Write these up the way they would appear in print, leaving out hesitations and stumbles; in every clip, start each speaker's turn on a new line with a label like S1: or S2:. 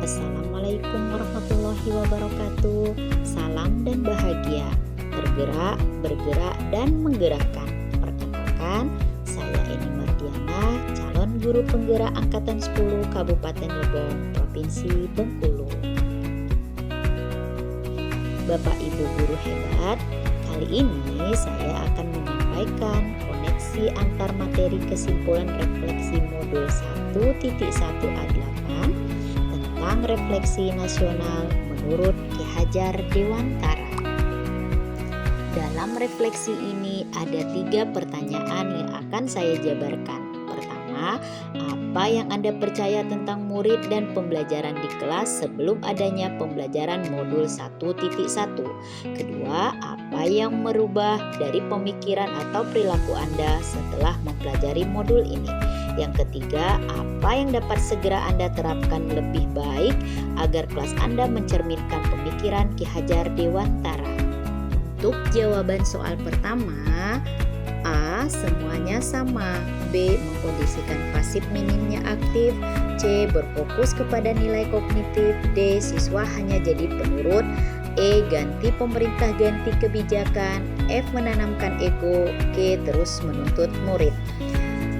S1: Assalamualaikum warahmatullahi wabarakatuh. Salam dan bahagia, tergerak, bergerak, dan menggerakkan. Perkenalkan, saya Eni Mardiana, calon guru penggerak Angkatan 10 Kabupaten Lebong, Provinsi Bengkulu. Bapak Ibu guru hebat, kali ini saya akan menyampaikan koneksi antar materi kesimpulan refleksi modul 1.1A8 tentang refleksi nasional menurut Ki Hajar Dewantara. Dalam refleksi ini ada 3 pertanyaan yang akan saya jabarkan. Pertama, apa yang Anda percaya tentang murid dan pembelajaran di kelas sebelum adanya pembelajaran modul 1.1? Kedua, apa yang merubah dari pemikiran atau perilaku Anda setelah mempelajari modul ini? Yang ketiga, apa yang dapat segera Anda terapkan lebih baik agar kelas Anda mencerminkan pemikiran Ki Hajar Dewantara? Untuk jawaban soal pertama, A. Semuanya sama. B. Mengkondisikan pasif minimnya aktif. C. Berfokus kepada nilai kognitif. D. Siswa hanya jadi penurut. E. Ganti pemerintah ganti kebijakan. F. Menanamkan ego. G. Terus menuntut murid.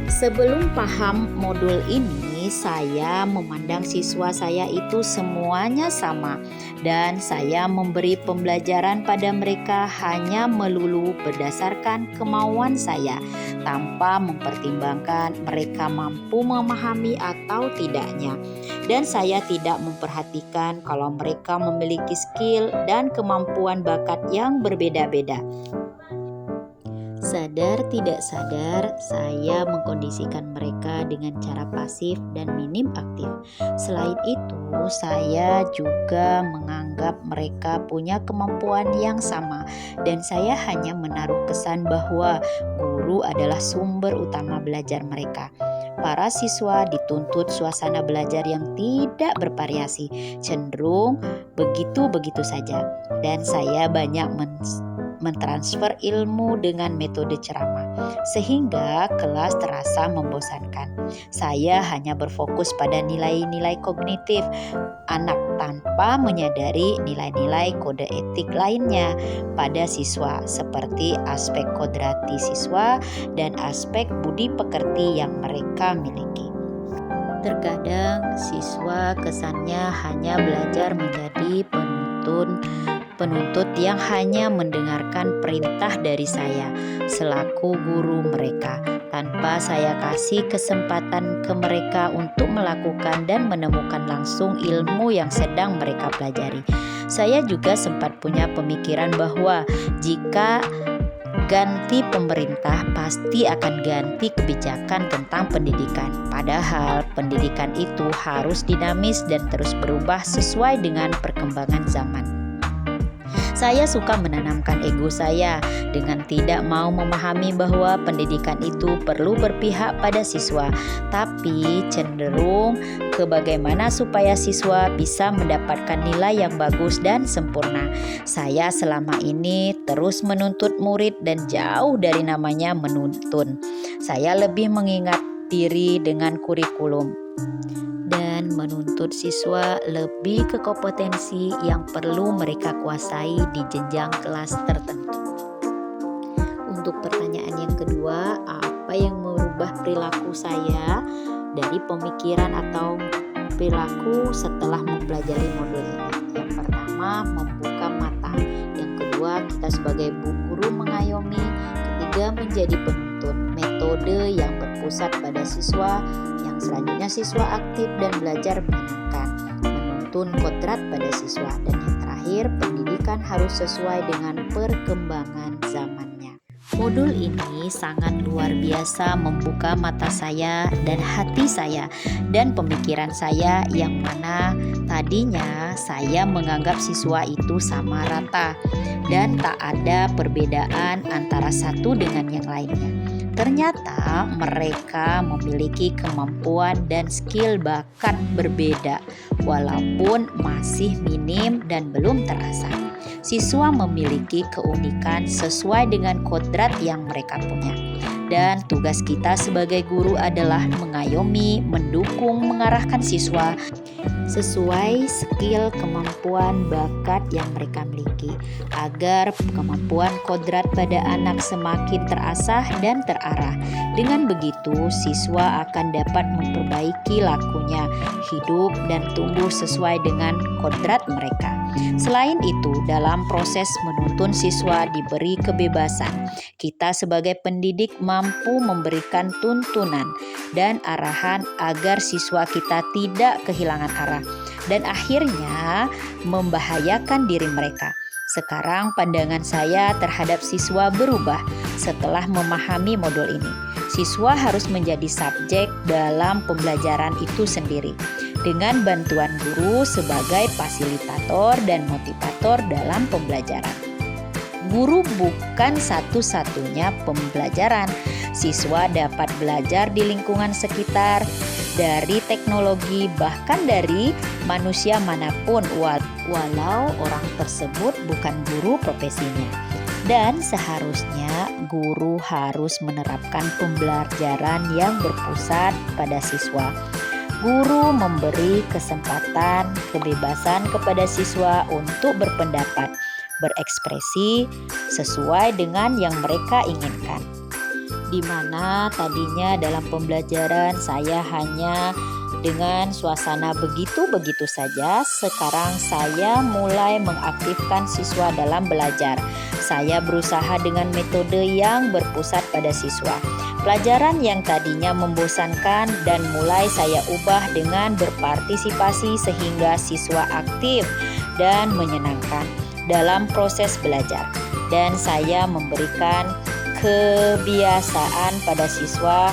S1: Sebelum paham modul ini, saya memandang siswa saya itu semuanya sama dan saya memberi pembelajaran pada mereka hanya melulu berdasarkan kemauan saya tanpa mempertimbangkan mereka mampu memahami atau tidaknya. Dan saya tidak memperhatikan kalau mereka memiliki skill dan kemampuan bakat yang berbeda-beda. Sadar tidak sadar, saya mengkondisikan mereka dengan cara pasif dan minim aktif. Selain itu, saya juga menganggap mereka punya kemampuan yang sama dan saya hanya menaruh kesan bahwa guru adalah sumber utama belajar mereka. Para siswa dituntut suasana belajar yang tidak bervariasi, cenderung begitu-begitu saja. Dan saya banyak mentransfer ilmu dengan metode ceramah, sehingga kelas terasa membosankan. Saya hanya berfokus pada nilai-nilai kognitif anak tanpa menyadari nilai-nilai kode etik lainnya pada siswa, seperti aspek kodrati siswa dan aspek budi pekerti yang mereka miliki. Terkadang siswa kesannya hanya belajar menjadi penuntut yang hanya mendengarkan perintah dari saya selaku guru mereka tanpa saya kasih kesempatan ke mereka untuk melakukan dan menemukan langsung ilmu yang sedang mereka pelajari. Saya juga sempat punya pemikiran bahwa jika ganti pemerintah pasti akan ganti kebijakan tentang pendidikan. Padahal pendidikan itu harus dinamis dan terus berubah sesuai dengan perkembangan zaman. Saya suka menanamkan ego saya dengan tidak mau memahami bahwa pendidikan itu perlu berpihak pada siswa, tapi cenderung ke bagaimana supaya siswa bisa mendapatkan nilai yang bagus dan sempurna. Saya selama ini terus menuntut murid dan jauh dari namanya menuntun. Saya lebih mengingat diri dengan kurikulum dan menuntut siswa lebih ke kompetensi yang perlu mereka kuasai di jenjang kelas tertentu. Untuk pertanyaan yang kedua, apa yang merubah perilaku saya dari pemikiran atau perilaku setelah mempelajari modul ini? Yang pertama, membuka mata. Yang kedua, kita sebagai guru mengayomi. Ketiga, menjadi penuntun. Metode yang berpusat pada siswa. Yang selanjutnya, siswa aktif dan belajar menyenangkan, menuntun kodrat pada siswa. Dan yang terakhir, pendidikan harus sesuai dengan perkembangan zamannya. Modul ini sangat luar biasa membuka mata saya dan hati saya dan pemikiran saya yang mana tadinya saya menganggap siswa itu sama rata dan tak ada perbedaan antara satu dengan yang lainnya. Ternyata mereka memiliki kemampuan dan skill bakat berbeda walaupun masih minim dan belum terasa. Siswa memiliki keunikan sesuai dengan kodrat yang mereka punya. Dan tugas kita sebagai guru adalah mengayomi, mendukung, mengarahkan siswa sesuai skill, kemampuan, bakat yang mereka miliki agar kemampuan kodrat pada anak semakin terasah dan terarah. Dengan begitu, siswa akan dapat memperbaiki lakunya, hidup dan tumbuh sesuai dengan kodrat mereka. Selain itu, dalam proses menuntun siswa diberi kebebasan. Kita sebagai pendidik mampu memberikan tuntunan dan arahan agar siswa kita tidak kehilangan arah dan akhirnya membahayakan diri mereka. Sekarang pandangan saya terhadap siswa berubah setelah memahami modul ini. Siswa harus menjadi subjek dalam pembelajaran itu sendiri dengan bantuan guru sebagai fasilitator dan motivator dalam pembelajaran. Guru bukan satu-satunya pembelajaran. Siswa dapat belajar di lingkungan sekitar, dari teknologi, bahkan dari manusia manapun, walau orang tersebut bukan guru profesinya. Dan seharusnya guru harus menerapkan pembelajaran yang berpusat pada siswa. Guru memberi kesempatan, kebebasan kepada siswa untuk berpendapat, berekspresi sesuai dengan yang mereka inginkan. Di mana tadinya dalam pembelajaran saya hanya dengan suasana begitu-begitu saja, sekarang saya mulai mengaktifkan siswa dalam belajar. Saya berusaha dengan metode yang berpusat pada siswa. Pelajaran yang tadinya membosankan dan mulai saya ubah dengan berpartisipasi sehingga siswa aktif dan menyenangkan dalam proses belajar. Dan saya memberikan kebiasaan pada siswa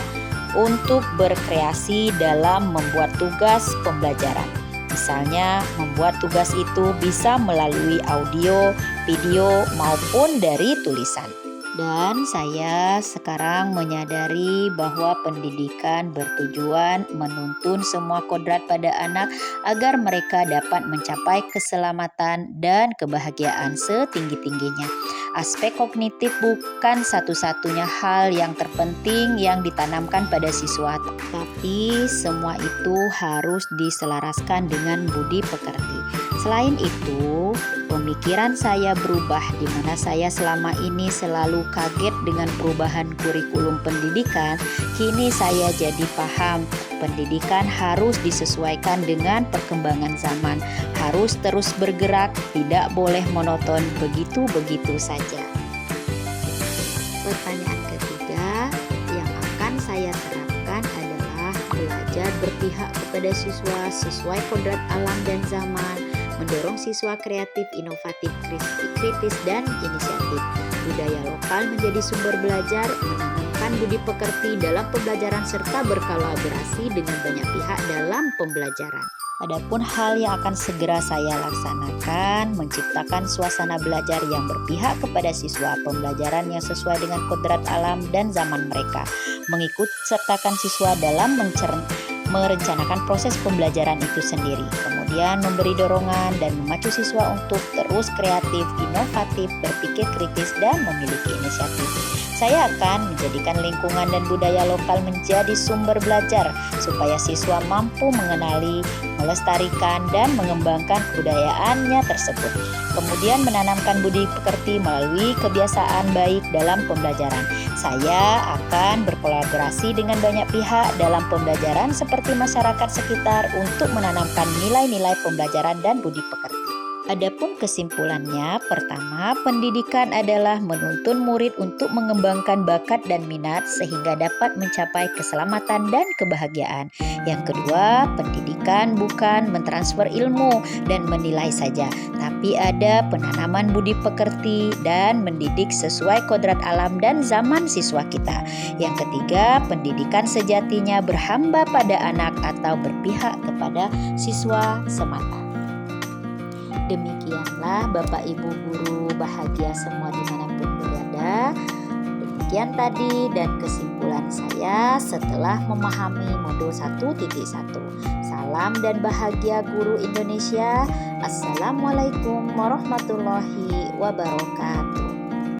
S1: untuk berkreasi dalam membuat tugas pembelajaran. Misalnya, membuat tugas itu bisa melalui audio, video, maupun dari tulisan. Dan saya sekarang menyadari bahwa pendidikan bertujuan menuntun semua kodrat pada anak agar mereka dapat mencapai keselamatan dan kebahagiaan setinggi-tingginya. Aspek kognitif bukan satu-satunya hal yang terpenting yang ditanamkan pada siswa, tapi semua itu harus diselaraskan dengan budi pekerti. Selain itu, pemikiran saya berubah di mana saya selama ini selalu kaget dengan perubahan kurikulum pendidikan. Kini saya jadi paham, pendidikan harus disesuaikan dengan perkembangan zaman, harus terus bergerak, tidak boleh monoton begitu-begitu saja. Pertanyaan ketiga yang akan saya terapkan adalah belajar berpihak kepada siswa sesuai kodrat alam dan zaman, mendorong siswa kreatif, inovatif, kritis, dan inisiatif. Budaya lokal menjadi sumber belajar, menanamkan budi pekerti dalam pembelajaran serta berkolaborasi dengan banyak pihak dalam pembelajaran. Adapun hal yang akan segera saya laksanakan, menciptakan suasana belajar yang berpihak kepada siswa, pembelajaran yang sesuai dengan kodrat alam dan zaman mereka, mengikut sertakan siswa dalam merencanakan proses pembelajaran itu sendiri, kemudian memberi dorongan dan memacu siswa untuk terus kreatif, inovatif, berpikir kritis, dan memiliki inisiatif. Saya akan menjadikan lingkungan dan budaya lokal menjadi sumber belajar supaya siswa mampu mengenali, melestarikan, dan mengembangkan kebudayaannya tersebut. Kemudian menanamkan budi pekerti melalui kebiasaan baik dalam pembelajaran. Saya akan berkolaborasi dengan banyak pihak dalam pembelajaran seperti masyarakat sekitar untuk menanamkan nilai-nilai pembelajaran dan budi pekerti. Adapun kesimpulannya, pertama, pendidikan adalah menuntun murid untuk mengembangkan bakat dan minat sehingga dapat mencapai keselamatan dan kebahagiaan. Yang kedua, pendidikan bukan mentransfer ilmu dan menilai saja, tapi ada penanaman budi pekerti dan mendidik sesuai kodrat alam dan zaman siswa kita. Yang ketiga, pendidikan sejatinya berhamba pada anak atau berpihak kepada siswa semata. Demikianlah Bapak Ibu guru bahagia semua dimanapun berada. Demikian tadi dan kesimpulan saya setelah memahami modul 1.1. Salam dan bahagia guru Indonesia. Assalamualaikum warahmatullahi wabarakatuh.